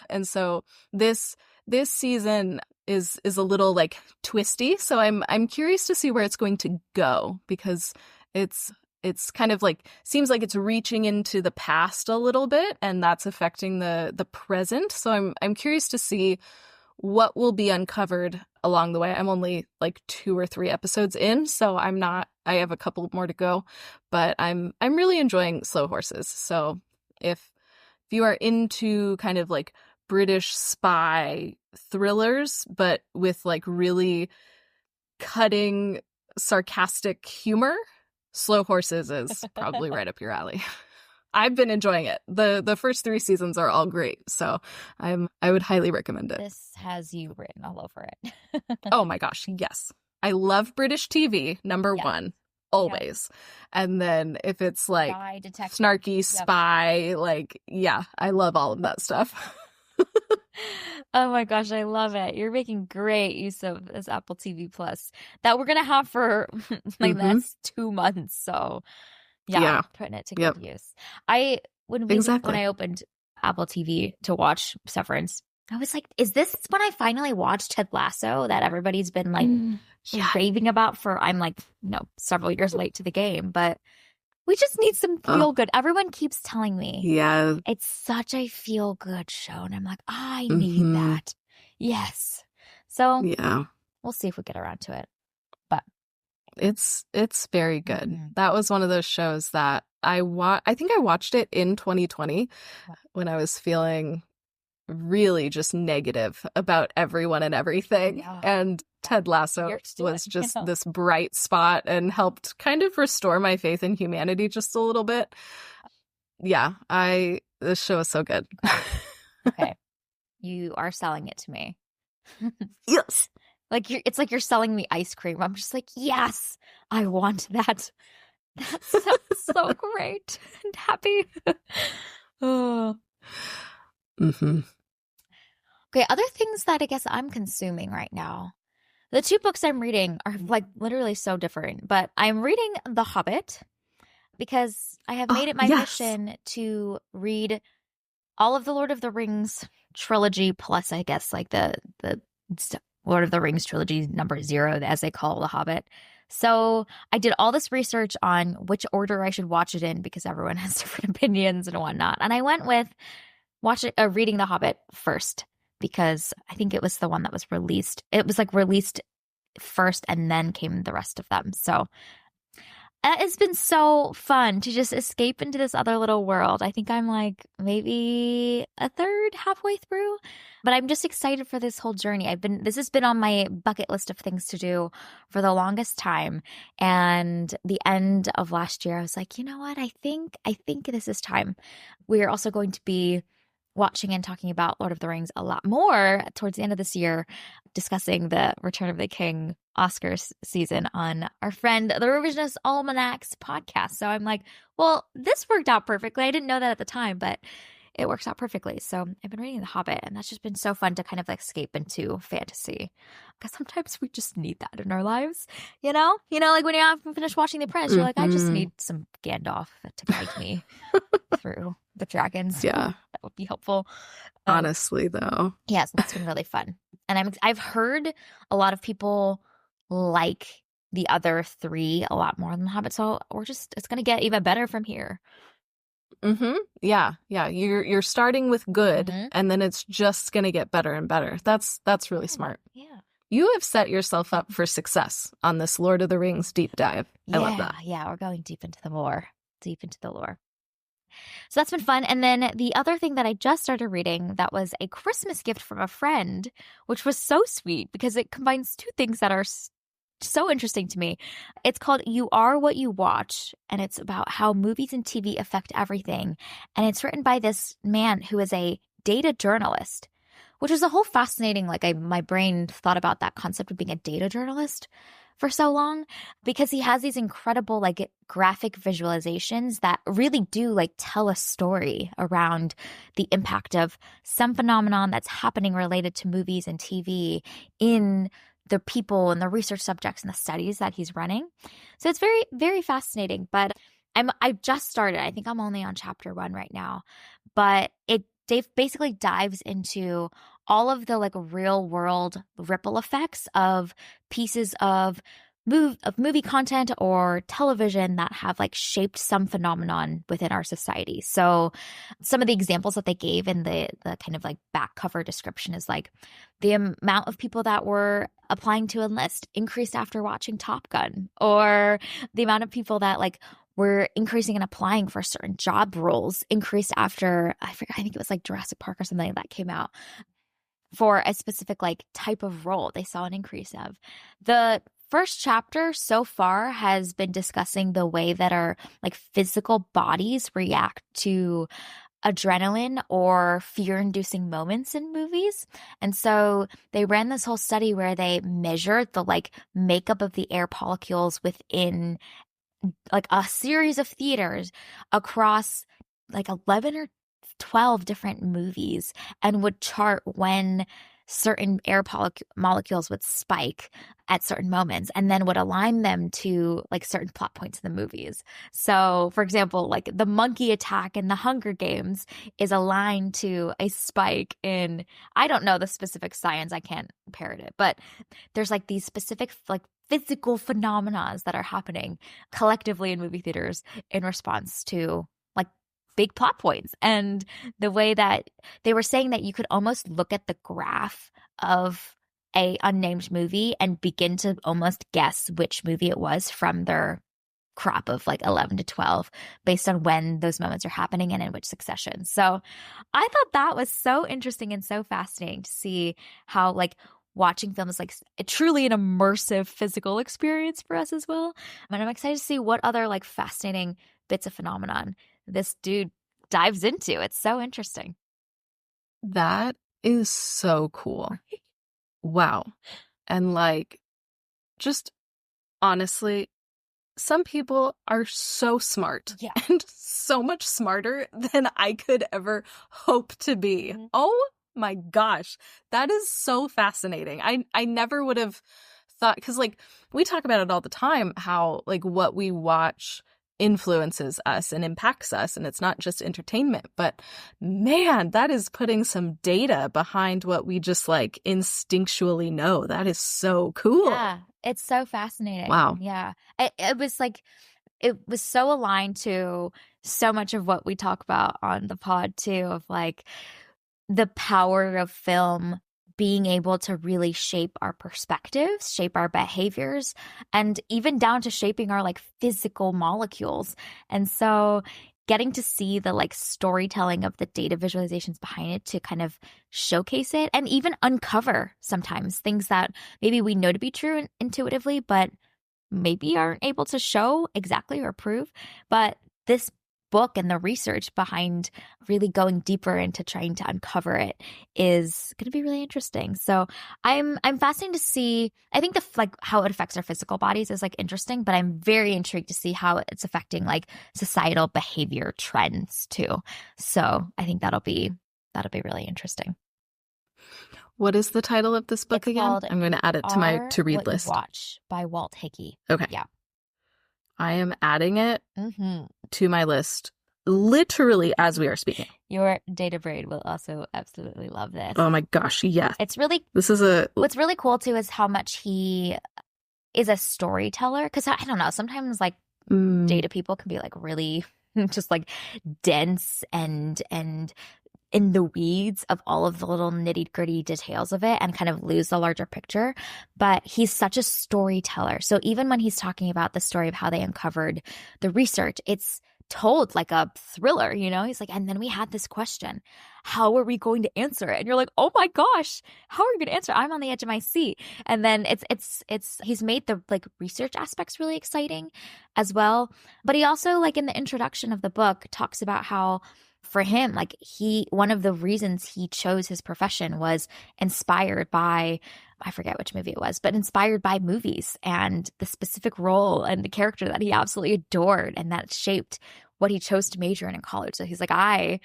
And so this season is a little like twisty, so I'm curious to see where it's going to go, because it's kind of like, seems like it's reaching into the past a little bit, and that's affecting the present. So I'm curious to see what will be uncovered along the way. I'm only like 2 or 3 episodes in, so I have a couple more to go, but I'm really enjoying Slow Horses. So if you are into kind of like British spy thrillers, but with like really cutting, sarcastic humor, Slow Horses is probably right up your alley. I've been enjoying it. The first 3 seasons are all great, so I would highly recommend it. This has you written all over it. Oh my gosh, yes. I love British TV, number 1, always. Yeah. And then if it's like snarky spy, like, yeah, I love all of that stuff. Oh my gosh, I love it. You're making great use of this Apple TV Plus that we're going to have for like the next 2 months. So yeah. Putting it to good use. When I opened Apple TV to watch Severance, I was like, is this when I finally watched Ted Lasso that everybody's been like raving about for, I'm like, several years late to the game, but we just need some feel good. Everyone keeps telling me. Yeah. It's such a feel good show. And I'm like, I need that. Yes. So we'll see if we get around to it. But it's very good. That was one of those shows that I think I watched it in 2020 when I was feeling really just negative about everyone and everything. Yeah. And Ted Lasso was just this bright spot and helped kind of restore my faith in humanity just a little bit. Yeah, this show is so good. Okay. You are selling it to me. Yes. It's like you're selling me ice cream. I'm just like, yes, I want that. That's so great and happy. Oh. Okay, other things that I guess I'm consuming right now. The 2 books I'm reading are like literally so different, but I'm reading The Hobbit because I have made it my mission to read all of the Lord of the Rings trilogy, plus I guess like the Lord of the Rings trilogy number 0, as they call The Hobbit. So I did all this research on which order I should watch it in because everyone has different opinions and whatnot. And I went with reading The Hobbit first, because I think it was the one that was released. It was like released first and then came the rest of them. So it's been so fun to just escape into this other little world. I think I'm like maybe a third halfway through, but I'm just excited for this whole journey. This has been on my bucket list of things to do for the longest time. And the end of last year, I was like, you know what? I think this is time. We are also going to be watching and talking about Lord of the Rings a lot more towards the end of this year, discussing the Return of the King Oscars season on our friend, the Revisionist Almanacs podcast. So I'm like, well, this worked out perfectly. I didn't know that at the time, but it works out perfectly. So I've been reading The Hobbit, and that's just been so fun to kind of like escape into fantasy, because sometimes we just need that in our lives, like when you finish watching The Apprentice, you're like, I just need some Gandalf to guide me through the dragons. Yeah, that would be helpful. Honestly, though, yes, that's been really fun, and I've heard a lot of people like the other 3 a lot more than The Hobbit. So it's gonna get even better from here. Yeah. You're starting with good, and then it's just gonna get better and better. That's really smart. Yeah. You have set yourself up for success on this Lord of the Rings deep dive. I love that. Yeah, we're going deep into the lore. So that's been fun. And then the other thing that I just started reading that was a Christmas gift from a friend, which was so sweet because it combines two things that are so interesting to me. It's called You Are What You Watch, and it's about how movies and TV affect everything. And it's written by this man who is a data journalist, which is a whole fascinating, my brain thought about that concept of being a data journalist for so long, because he has these incredible graphic visualizations that really do tell a story around the impact of some phenomenon that's happening related to movies and TV in the people and the research subjects and the studies that he's running. So it's very, very fascinating. But I just started. I think I'm only on chapter 1 right now, but Dave basically dives into all of the real world ripple effects of pieces of movie content or television that have shaped some phenomenon within our society. So some of the examples that they gave in the kind of back cover description is the amount of people that were applying to enlist increased after watching Top Gun, or the amount of people that were increasing and applying for certain job roles increased after, I think it was Jurassic Park or something that came out for a specific type of role. They saw an increase of. The first chapter so far has been discussing the way that our physical bodies react to adrenaline or fear-inducing moments in movies. And so they ran this whole study where they measured the makeup of the air molecules within a series of theaters across 11 or 12 different movies, and would chart when certain air molecules would spike at certain moments, and then would align them to certain plot points in the movies. So, for example, the monkey attack in the Hunger Games is aligned to a spike in, I don't know the specific science, I can't parrot it, but there's these specific physical phenomena that are happening collectively in movie theaters in response to big plot points. And the way that they were saying that you could almost look at the graph of a unnamed movie and begin to almost guess which movie it was from their crop of 11 to 12 based on when those moments are happening and in which succession. So I thought that was so interesting and so fascinating to see how watching film is truly an immersive physical experience for us as well. And I'm excited to see what other fascinating bits of phenomenon this dude dives into. It's so interesting. That is so cool. Wow. And just honestly, some people are so smart and so much smarter than I could ever hope to be. Mm-hmm. Oh my gosh. That is so fascinating. I never would have thought, because we talk about it all the time, how what we watch influences us and impacts us, and it's not just entertainment. But man, that is putting some data behind what we just instinctually know. That is so cool. Yeah, it's so fascinating. Wow. Yeah, it was it was so aligned to so much of what we talk about on the pod too, of the power of film being able to really shape our perspectives, shape our behaviors, and even down to shaping our physical molecules. And so getting to see the storytelling of the data visualizations behind it to kind of showcase it and even uncover sometimes things that maybe we know to be true intuitively, but maybe aren't able to show exactly or prove. But this book and the research behind really going deeper into trying to uncover it is going to be really interesting. So I'm fascinated to see. I think how it affects our physical bodies is interesting, but I'm very intrigued to see how it's affecting societal behavior trends too. So I think that'll be really interesting. What is the title of this book again? I'm going to add it to my to-read list. Watch by Walt Hickey. Okay. Yeah. I am adding it to my list literally as we are speaking. Your data brain will also absolutely love this. Oh my gosh, yes. It's really... What's really cool too is how much he is a storyteller. Because I don't know, sometimes data people can be really just dense and in the weeds of all of the little nitty-gritty details of it and kind of lose the larger picture. But he's such a storyteller. So even when he's talking about the story of how they uncovered the research, it's told like a thriller, you know? He's like, and then we had this question. How are we going to answer it? And you're like, oh my gosh, how are we going to answer it? I'm on the edge of my seat. And then he's made the like research aspects really exciting as well. But he also, like in the introduction of the book, talks about how for him, like one of the reasons he chose his profession was inspired by, I forget which movie it was, but inspired by movies and the specific role and the character that he absolutely adored. And that shaped what he chose to major in college. So he's like, I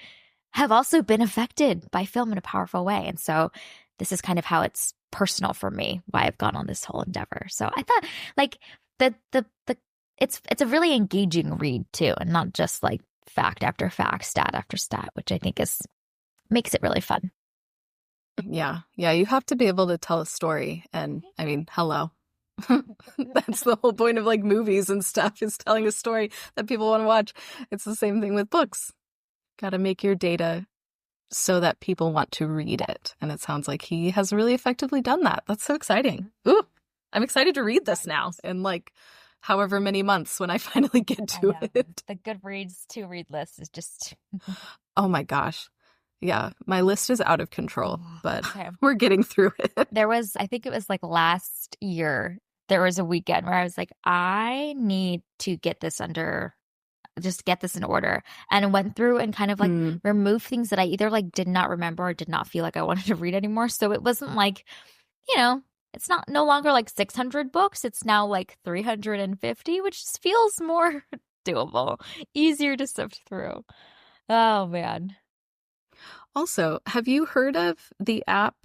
have also been affected by film in a powerful way. And so this is kind of how it's personal for me, why I've gone on this whole endeavor. So I thought like it's a really engaging read too, and not just like fact after fact, stat after stat, which I think makes it really fun. Yeah. You have to be able to tell a story. And I mean, hello. That's the whole point of like movies and stuff, is telling a story that people want to watch. It's the same thing with books. Got to make your data so that people want to read it. And it sounds like he has really effectively done that. That's so exciting. Ooh, I'm excited to read this now in like however many months when I finally get to it. The Goodreads to read list is just... Oh my gosh. Yeah, my list is out of control, but we're getting through it. There was, I think it was like last year, there was a weekend where I was like, I need to get this in order, and went through and kind of like removed things that I either like did not remember or did not feel like I wanted to read anymore. So it wasn't like, you know, it's no longer like 600 books. It's now like 350, which just feels more doable, easier to sift through. Oh, man. Also, have you heard of the app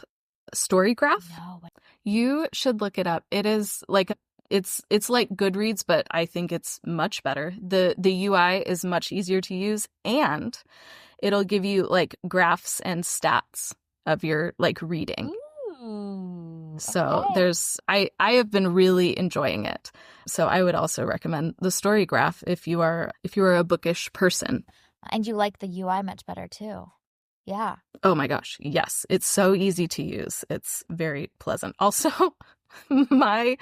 Storygraph? No. You should look it up. It is like, it's like Goodreads, but I think it's much better. The UI is much easier to use, and it'll give you like graphs and stats of your like reading. Ooh, so okay. I have been really enjoying it. So I would also recommend the Storygraph if you are a bookish person. And you like the UI much better too. Yeah. Oh my gosh, yes. It's so easy to use. It's very pleasant. Also, my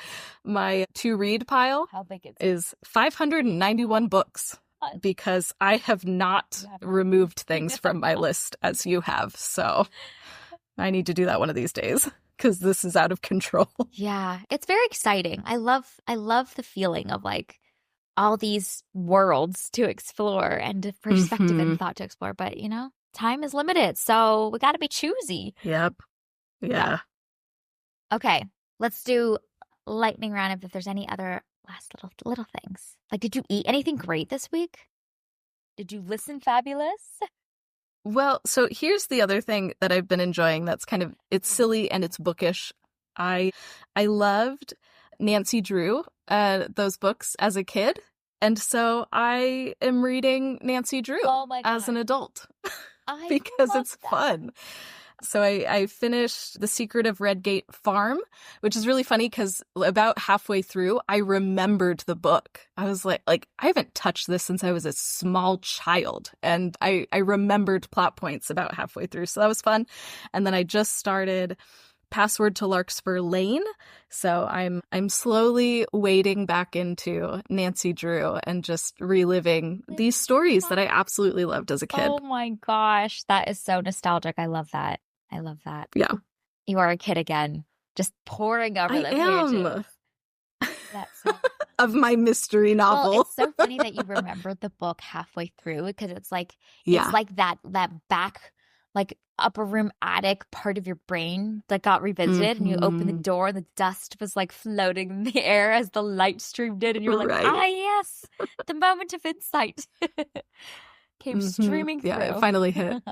to read pile is 591 books because I have not removed things from my list as you have. So I need to do that one of these days because this is out of control. Yeah, it's very exciting. I love the feeling of like all these worlds to explore and perspective and thought to explore. But, you know, time is limited, so we got to be choosy. Yep. Yeah. Okay, let's do lightning round if there's any other last little things. Like, did you eat anything great this week? Did you listen fabulous? Well, so here's the other thing that I've been enjoying that's kind of, it's silly and it's bookish. I loved Nancy Drew, those books as a kid. And so I am reading Nancy Drew as an adult because it's fun. So I finished The Secret of Redgate Farm, which is really funny because about halfway through, I remembered the book. I was like I haven't touched this since I was a small child. And I remembered plot points about halfway through. So that was fun. And then I just started Password to Larkspur Lane. So I'm slowly wading back into Nancy Drew and just reliving these stories that I absolutely loved as a kid. Oh my gosh, that is so nostalgic. I love that. Yeah. You are a kid again, just poring over the pages. That's so of my mystery novel. Well, it's so funny that you remembered the book halfway through because it's like it's like that back like upper room attic part of your brain that got revisited, and you opened the door and the dust was like floating in the air as the light streamed in, and you were like, ah, yes, the moment of insight came streaming through. Yeah, it finally hit.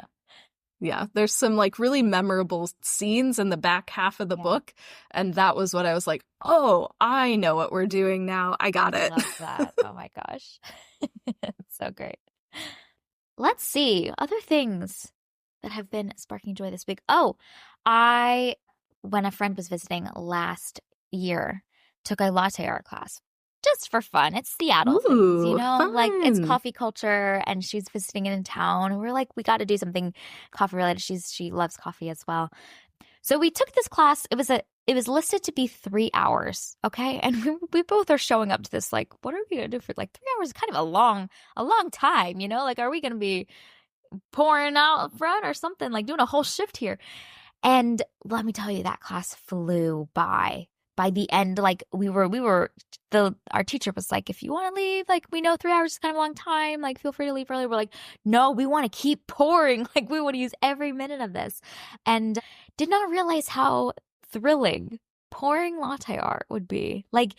Yeah, there's some like really memorable scenes in the back half of the book, and that was what I was like, oh, I know what we're doing now. I got it. I love that. Oh my gosh. It's so great. Let's see. Other things that have been sparking joy this week. Oh, when a friend was visiting last year, took a latte art class. just for fun. It's Seattle things, Ooh, like it's fun. coffee culture, and she's visiting in town. And we're like, we got to do something coffee related. She loves coffee as well. So we took this class. It was listed to be 3 hours. Okay. And we both are showing up to this, like, what are we going to do for like 3 hours? Kind of a long time, like, are we going to be pouring out front or something, like doing a whole shift here? And let me tell you, that class flew by. By the end, like our teacher was like, if you want to leave, like, we know 3 hours is kind of a long time, like, feel free to leave early. We're like, no, we want to keep pouring. Like, we want to use every minute of this. And did not realize how thrilling pouring latte art would be. Like,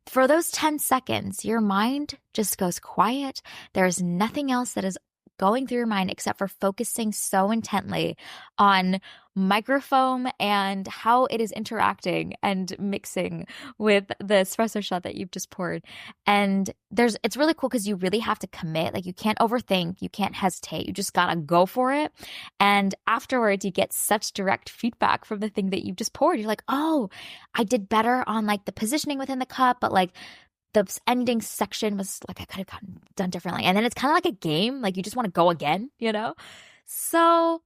for those 10 seconds, your mind just goes quiet. There's nothing else that is going through your mind except for focusing so intently on microfoam and how it is interacting and mixing with the espresso shot that you've just poured. And it's really cool because you really have to commit. Like, you can't overthink, you can't hesitate, you just gotta go for it. And afterwards, you get such direct feedback from the thing that you've just poured. You're like, oh, I did better on like the positioning within the cup, but like the ending section was like, I could have gotten done differently. And then it's kind of like a game. Like, you just want to go again, So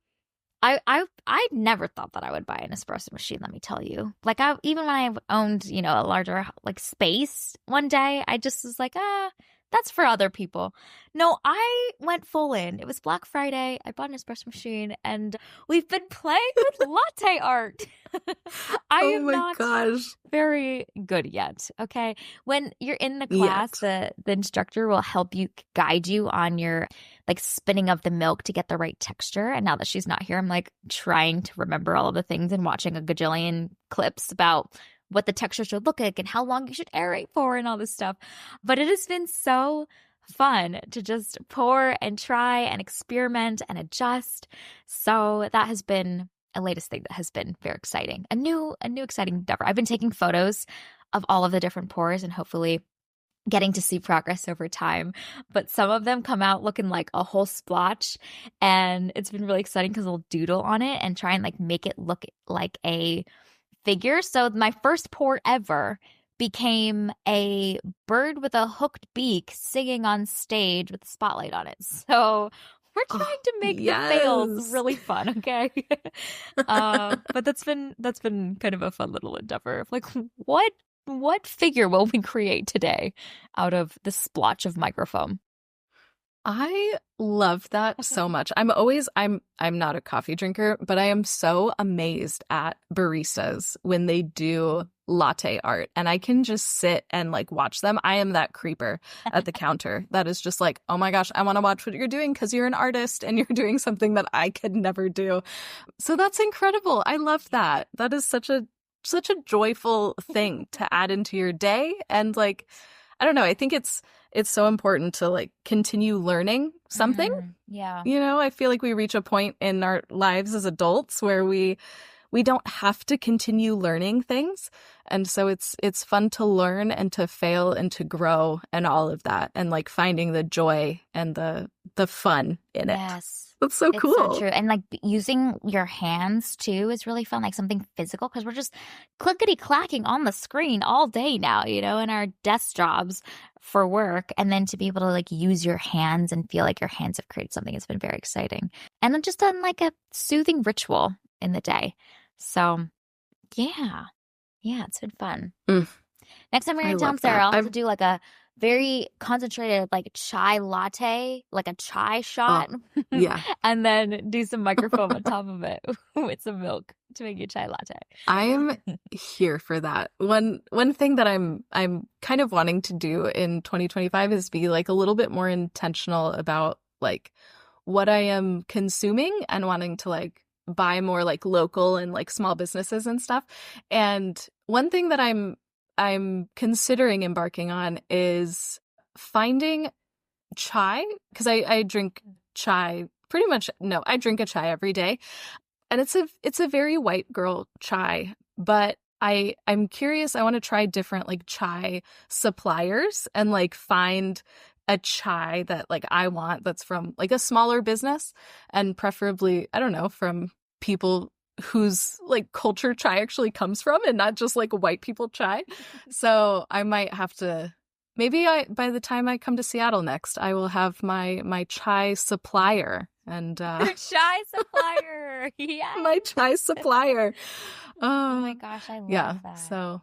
I never thought that I would buy an espresso machine, let me tell you. Like, even when I owned, a larger like space one day, I just was like, that's for other people. No, I went full in. It was Black Friday. I bought an espresso machine, and we've been playing with latte art. I am not very good yet. Okay. When you're in the class, the instructor will help you, guide you on your like spinning of the milk to get the right texture. And now that she's not here, I'm like trying to remember all of the things and watching a gajillion clips about what the texture should look like and how long you should aerate for and all this stuff. But it has been so fun to just pour and try and experiment and adjust. So that has been a latest thing that has been very exciting. A new exciting endeavor. I've been taking photos of all of the different pours and hopefully getting to see progress over time. But some of them come out looking like a whole splotch, and it's been really exciting because I'll doodle on it and try and like make it look like a figure. So my first pour ever became a bird with a hooked beak singing on stage with a spotlight on it. So we're trying to make the fails really fun, okay? But that's been kind of a fun little endeavor. Like, what figure will we create today out of this splotch of microfoam? I love that so much. I'm not a coffee drinker, but I am so amazed at baristas when they do latte art, and I can just sit and like watch them. I am that creeper at the counter that is just like, oh my gosh, I want to watch what you're doing because you're an artist and you're doing something that I could never do. So that's incredible. I love that. That is such a joyful thing to add into your day. And like, I don't know, I think it's so important to like continue learning something. Yeah. I feel like we reach a point in our lives as adults where we don't have to continue learning things. And so it's fun to learn and to fail and to grow and all of that, and like finding the joy and the fun in it. Yes. That's so cool. It's so true. And like using your hands too is really fun, like something physical, because we're just clickety clacking on the screen all day now, in our desk jobs for work. And then to be able to like use your hands and feel like your hands have created something has been very exciting. And then just done like a soothing ritual in the day. So yeah, it's been fun. Next time we're in town, Sarah, I'll have to do like a very concentrated like chai latte, like a chai shot. Yeah. And then do some microfoam on top of it with some milk to make you chai latte. I am here for that. One thing that I'm kind of wanting to do in 2025 is be like a little bit more intentional about like what I am consuming and wanting to like buy more like local and like small businesses and stuff. And one thing that I'm considering embarking on is finding chai, because I drink chai pretty much. No, I drink a chai every day, and it's a very white girl chai. But I'm curious. I want to try different like chai suppliers and like find a chai that like I want that's from like a smaller business, and preferably, I don't know, from people whose like culture chai actually comes from and not just like white people chai. So I might have to, maybe by the time I come to Seattle next, I will have my chai supplier and Your chai supplier. Yeah. My chai supplier. Oh my gosh, I love that. So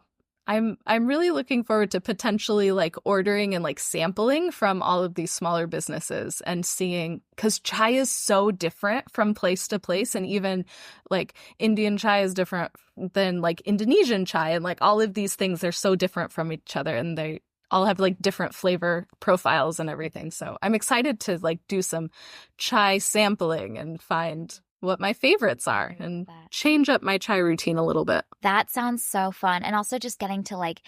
I'm really looking forward to potentially like ordering and like sampling from all of these smaller businesses and seeing, because chai is so different from place to place, and even like Indian chai is different than like Indonesian chai, and like all of these things, they're so different from each other, and they all have like different flavor profiles and everything. So I'm excited to like do some chai sampling and find what my favorites are and change up my chai routine a little bit. That sounds so fun. And also just getting to like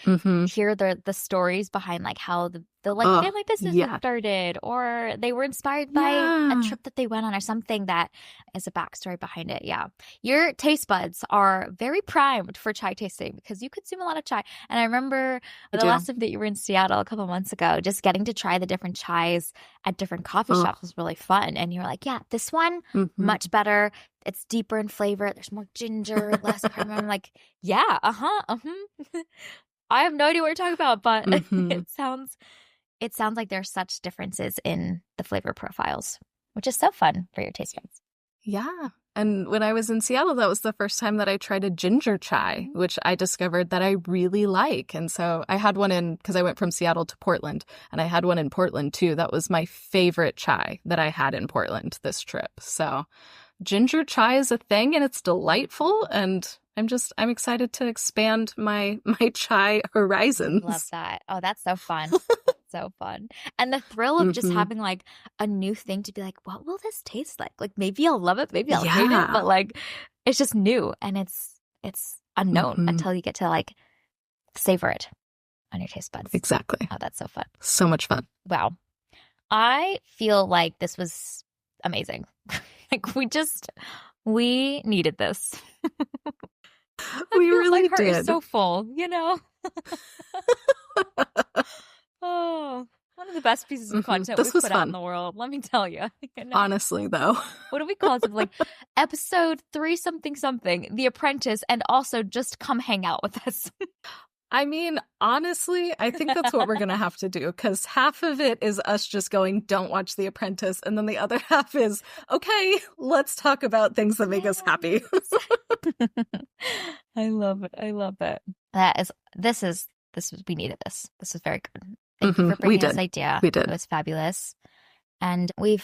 hear the stories behind like how the like family business started, or they were inspired by a trip that they went on, or something that is a backstory behind it. Yeah. Your taste buds are very primed for chai tasting because you consume a lot of chai. And I remember the last time that you were in Seattle a couple months ago, just getting to try the different chais at different coffee shops was really fun. And you were like, yeah, this one, much better. It's deeper in flavor. There's more ginger, less cardamom. I'm like, yeah, I have no idea what you're talking about, but it sounds like there's such differences in the flavor profiles, which is so fun for your taste buds. Yeah. And when I was in Seattle, that was the first time that I tried a ginger chai, which I discovered that I really like. And so I had one because I went from Seattle to Portland, and I had one in Portland too. That was my favorite chai that I had in Portland this trip. So ginger chai is a thing, and it's delightful, and I'm excited to expand my chai horizons. Love that. Oh, that's so fun. So fun. And the thrill of just having like a new thing to be like, what will this taste like? Like maybe I'll love it, maybe I'll hate it, but like it's just new, and it's unknown until you get to like savor it on your taste buds. Exactly. Oh, that's so fun. So much fun. Wow. I feel like this was amazing. Like we needed this. We really my heart did. Is so full, you know. Oh, one of the best pieces of content we've put out in the world. Let me tell you. Honestly, though, what do we call it? Like episode 3 something, The Apprentice, and also just come hang out with us. I mean, honestly, I think that's what we're going to have to do, because half of it is us just going, don't watch The Apprentice. And then the other half is, okay, let's talk about things that make us happy. I love it. I love it. We needed this. This is very good. Thank you for bringing this idea. We did. It was fabulous. And we're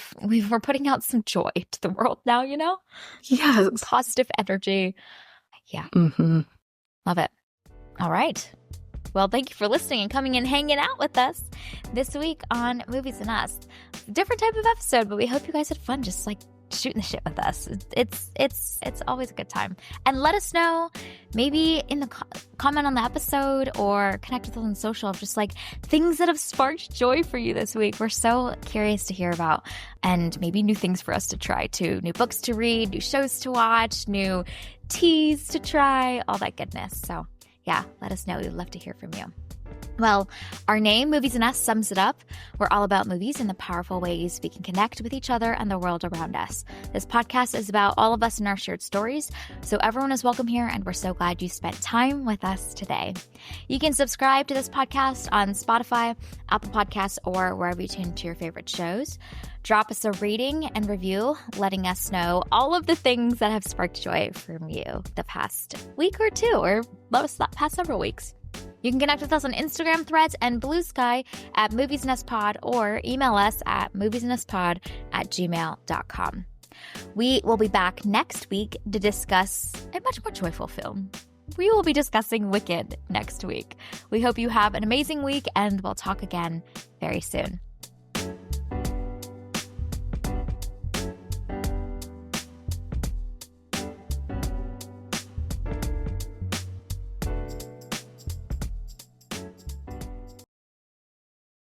putting out some joy to the world now, you know? Yes. Positive energy. Yeah. Love it. All right. Well, thank you for listening and coming and hanging out with us this week on Movies and Us. Different type of episode, but we hope you guys had fun just like shooting the shit with us. It's always a good time. And let us know, maybe in the comment on the episode or connect with us on social, of just like things that have sparked joy for you this week. We're so curious to hear about, and maybe new things for us to try too. New books to read, new shows to watch, new teas to try, all that goodness. So yeah, let us know. We'd love to hear from you. Well, our name, Movies and Us, sums it up. We're all about movies and the powerful ways we can connect with each other and the world around us. This podcast is about all of us and our shared stories, so everyone is welcome here, and we're so glad you spent time with us today. You can subscribe to this podcast on Spotify, Apple Podcasts, or wherever you tune to your favorite shows. Drop us a rating and review, letting us know all of the things that have sparked joy from you the past week or two, or the past several weeks. You can connect with us on Instagram, Threads, and Blue Sky at Movies and Us Pod, or email us at moviesanduspod@gmail.com. We will be back next week to discuss a much more joyful film. We will be discussing Wicked next week. We hope you have an amazing week, and we'll talk again very soon.